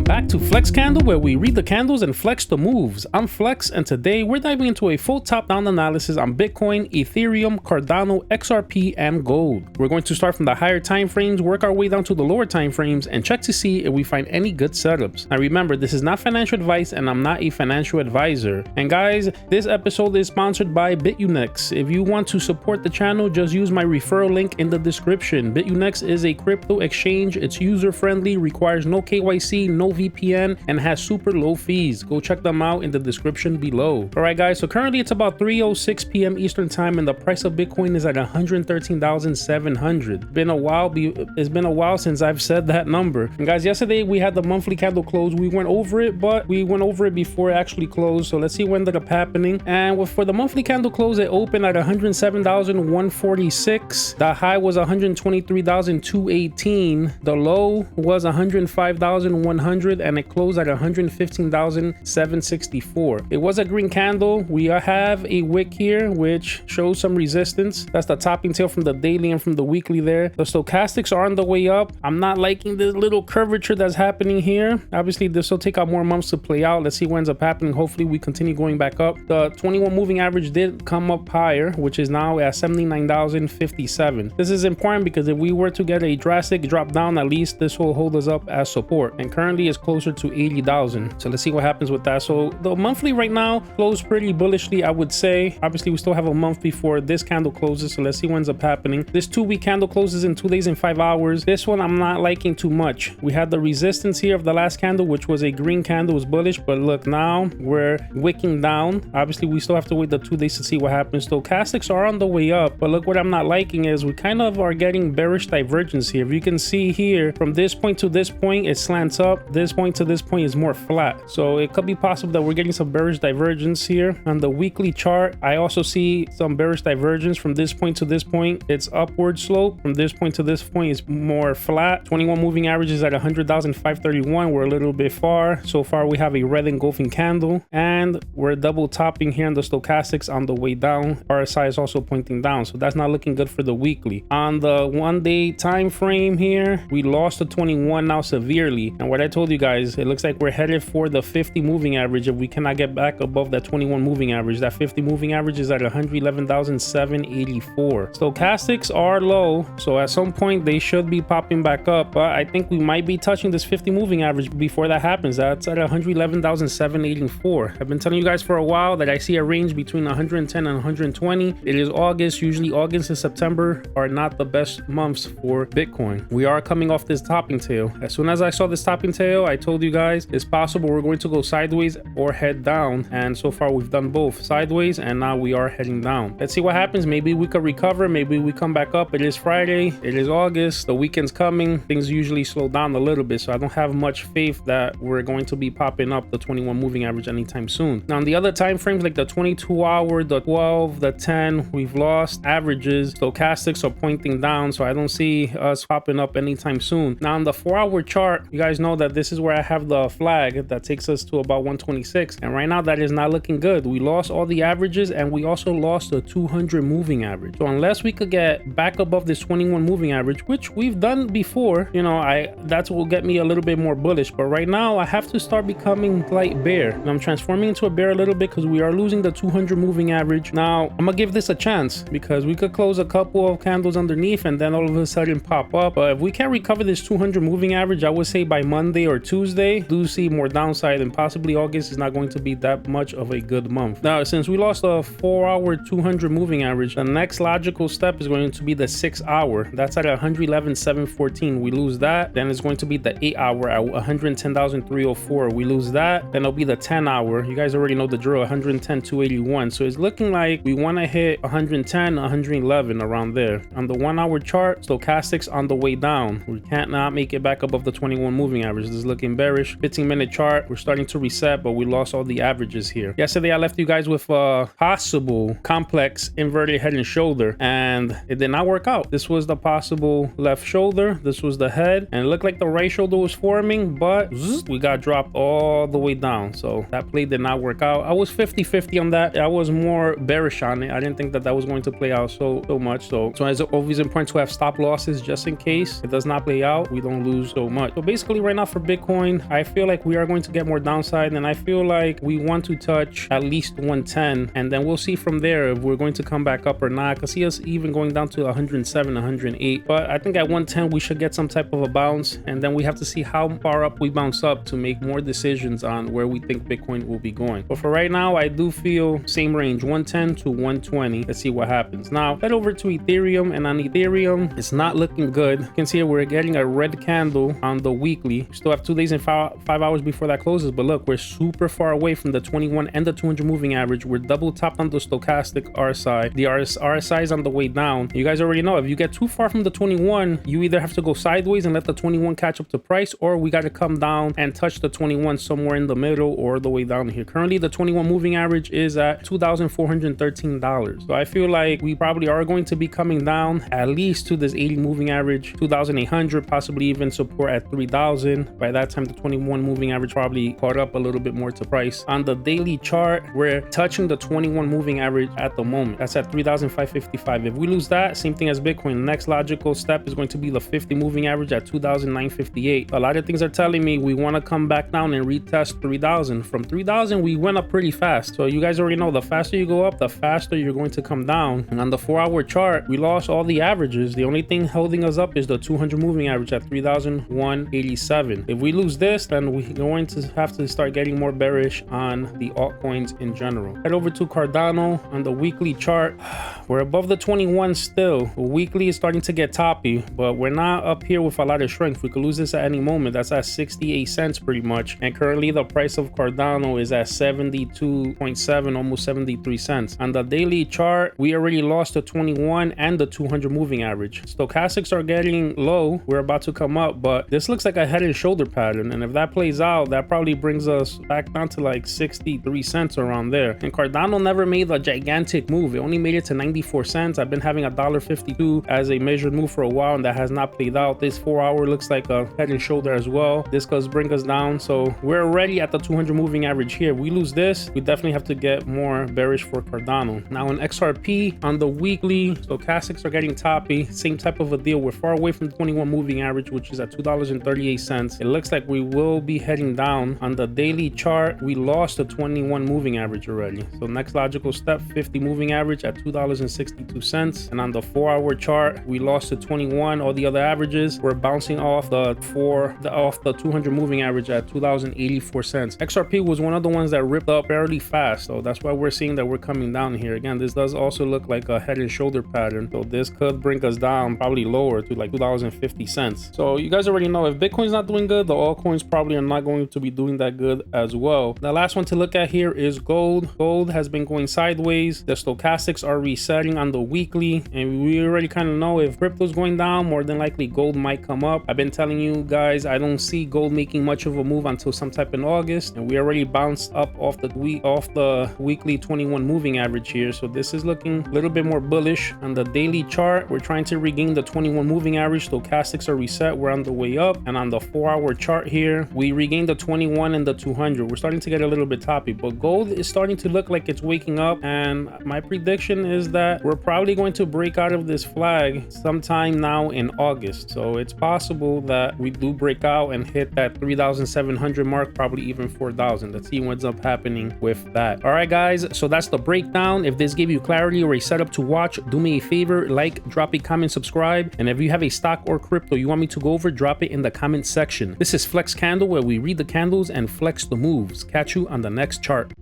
back to FlexCandle, where we read the candles and flex the moves. I'm Flex, and today we're diving into a full top-down analysis on Bitcoin, Ethereum, Cardano, XRP, and gold. We're going to start from the higher time frames, work our way down to the lower time frames, and check to see if we find any good setups. Now remember, this is not financial advice, and I'm not a financial advisor. And guys, this episode is sponsored by Bitunix. If you want to support the channel, just use my referral link in the description. Bitunix is a crypto exchange. It's user-friendly, requires no KYC, no VPN, and has super low fees. Go check them out in the description below. All right, guys, so currently it's about 3:06 p.m. Eastern time, and the price of Bitcoin is at 113,700. It's been a while since I've said that number. And guys, yesterday we had the monthly candle close. We went over it, but we went over it before it actually closed. So let's see what ended up happening. And for the monthly candle close, it opened at 107,146. The high was 123,218. The low was 105,100, and it closed at 115,764. It was a green candle. We have a wick here which shows some resistance. That's the topping tail from the daily and from the weekly there. The stochastics are on the way up. I'm not liking this little curvature that's happening here. Obviously this will take out more months to play out. Let's see what ends up happening. Hopefully we continue going back up. The 21 moving average did come up higher, which is now at 79,057. This is important because if we were to get a drastic drop down, at least this will hold us up as support, and currently it's closer to 80,000. So let's see what happens with that. So the monthly right now closed pretty bullishly, I would say. Obviously we still have a month before this candle closes, so let's see what ends up happening. This 2-week candle closes in 2 days and 5 hours. This one I'm not liking too much. We had the resistance here of the last candle, which was a green candle, was bullish, but look, now we're wicking down. Obviously we still have to wait the 2 days to see what happens. Stochastics are on the way up, but look, what I'm not liking is we kind of are getting bearish divergence here. If you can see here, from this point to this point it slants up. This point to this point is more flat, so it could be possible that we're getting some bearish divergence here. On the weekly chart, I also see some bearish divergence. From this point to this point it's upward slope. From this point to this point it's more flat. 21 moving average is at 100,531. We're a little bit far. So far we have a red engulfing candle, and we're double topping here on the stochastics on the way down. RSI is also pointing down, so that's not looking good for the weekly. On the 1-day time frame here, we lost the 21 now severely, and what I told you guys, it looks like we're headed for the 50 moving average if we cannot get back above that 21 moving average. That 50 moving average is at 111,784. Stochastics are low, so at some point they should be popping back up, but I think we might be touching this 50 moving average before that happens. That's at 111,784. I've been telling you guys for a while that I see a range between 110 and 120. It is August. Usually August and September are not the best months for Bitcoin. We are coming off this topping tail. As soon as I saw this topping tail, I told you guys it's possible we're going to go sideways or head down, and so far we've done both, sideways and now we are heading down. Let's see what happens. Maybe we could recover, maybe we come back up. It is Friday, it is August, the weekend's coming. Things usually slow down a little bit, so I don't have much faith that we're going to be popping up the 21 moving average anytime soon. Now on the other time frames, like the 22 hour, the 12, the 10, we've lost averages. Stochastics are pointing down, so I don't see us popping up anytime soon. Now on the 4-hour chart, you guys know that this is where I have the flag that takes us to about 126, and right now that is not looking good. We lost all the averages, and we also lost the 200 moving average. So unless we could get back above this 21 moving average, which we've done before, you know, that will get me a little bit more bullish. But right now I have to start becoming light bear, and I'm transforming into a bear a little bit because we are losing the 200 moving average. Now I'm gonna give this a chance because we could close a couple of candles underneath and then all of a sudden pop up. But if we can't recover this 200 moving average, I would say by Monday or Tuesday, do see more downside, and possibly August is not going to be that much of a good month. Now since we lost a 4-hour 200 moving average, the next logical step is going to be the 6-hour. That's at 111,714. We lose that. Then it's going to be the 8-hour at 110,304. We lose that. Then it'll be the 10-hour. You guys already know the drill, 110,281. So it's looking like we want to hit 110, 111 around there. On the 1-hour chart, stochastics on the way down. We can't not make it back above the 21 moving average. This is looking bearish. 15-minute chart, we're starting to reset, but we lost all the averages here. Yesterday I left you guys with a possible complex inverted head and shoulder, and it did not work out. This was the possible left shoulder, this was the head, and it looked like the right shoulder was forming, but we got dropped all the way down. So that play did not work out. I was 50-50 on that. I was more bearish on it. I didn't think that that was going to play out so much. So it's always important to have stop losses just in case it does not play out. We don't lose so much. So basically right now for Bitcoin, Bitcoin, I feel like we are going to get more downside, and I feel like we want to touch at least 110, and then we'll see from there if we're going to come back up or not. I can see us even going down to 107, 108, but I think at 110 we should get some type of a bounce, and then we have to see how far up we bounce up to make more decisions on where we think Bitcoin will be going. But for right now, I do feel same range, 110 to 120. Let's see what happens. Now head over to Ethereum, and on Ethereum it's not looking good. You can see we're getting a red candle on the weekly. We still have 2 days and 5 hours before that closes, but look, we're super far away from the 21 and the 200 moving average. We're double topped on the stochastic RSI. The RSI is on the way down. You guys already know, if you get too far from the 21, you either have to go sideways and let the 21 catch up to price, or we got to come down and touch the 21 somewhere in the middle or the way down here. Currently the 21 moving average is at $2,413. So I feel like we probably are going to be coming down at least to this 80 moving average, 2,800, possibly even support at 3,000. By that time the 21 moving average probably caught up a little bit more to price. On the daily chart, we're touching the 21 moving average at the moment. That's at 3,555. If we lose that, same thing as Bitcoin, the next logical step is going to be the 50 moving average at 2,958. A lot of things are telling me we want to come back down and retest 3,000. From 3,000 we went up pretty fast, so you guys already know, the faster you go up, the faster you're going to come down. And on the 4-hour chart, we lost all the averages. The only thing holding us up is the 200 moving average at 3,187. If we lose this, then we're going to have to start getting more bearish on the altcoins in general. Head over to Cardano. On the weekly chart, we're above the 21 still. The weekly is starting to get toppy, but we're not up here with a lot of strength. We could lose this at any moment. That's at 68 cents pretty much, and currently the price of Cardano is at 72.7, almost 73 cents. On the daily chart, we already lost the 21 and the 200 moving average. Stochastics are getting low. We're about to come up, but this looks like a head and shoulder pattern, and if that plays out, that probably brings us back down to like 63 cents around there. And Cardano never made a gigantic move. It only made it to 94 cents. I've been having $1.52 as a measured move for a while, and that has not played out. This 4-hour looks like a head and shoulder as well. This does bring us down, so we're already at the 200 moving average here. If we lose this, we definitely have to get more bearish for Cardano. Now in XRP, on the weekly, stochastics are getting toppy. Same type of a deal. We're far away from the 21 moving average, which is at $2.38. It looks like we will be heading down. On the daily chart, we lost the 21 moving average already. So next logical step, 50 moving average at $2.62. And on the 4-hour chart, we lost the 21. All the other averages were bouncing off the 200 moving average at 2,084 cents. XRP was one of the ones that ripped up fairly fast, so that's why we're seeing that we're coming down here. Again, this does also look like a head and shoulder pattern, so this could bring us down probably lower to like 2,050 cents. So you guys already know, if Bitcoin's not doing good, the altcoins probably are not going to be doing that good as well. The last one to look at here is gold. Gold has been going sideways. The stochastics are resetting on the weekly, and we already kind of know if crypto's going down, more than likely gold might come up. I've been telling you guys, I don't see gold making much of a move until sometime in August, and we already bounced up off the weekly 21 moving average here, so this is looking a little bit more bullish. On the daily chart, we're trying to regain the 21 moving average. Stochastics are reset, we're on the way up. And on the 4-hour chart here, we regained the 21 and the 200. We're starting to get a little bit toppy, but gold is starting to look like it's waking up, and my prediction is that we're probably going to break out of this flag sometime now in August. So it's possible that we do break out and hit that 3,700 mark, probably even 4,000. Let's see what's up happening with that. All right guys, so that's the breakdown. If this gave you clarity or a setup to watch, do me a favor, like, drop a comment, subscribe, and if you have a stock or crypto you want me to go over, drop it in the comment section. This is FlexCandle, where we read the candles and flex the moves. Catch you on the next chart.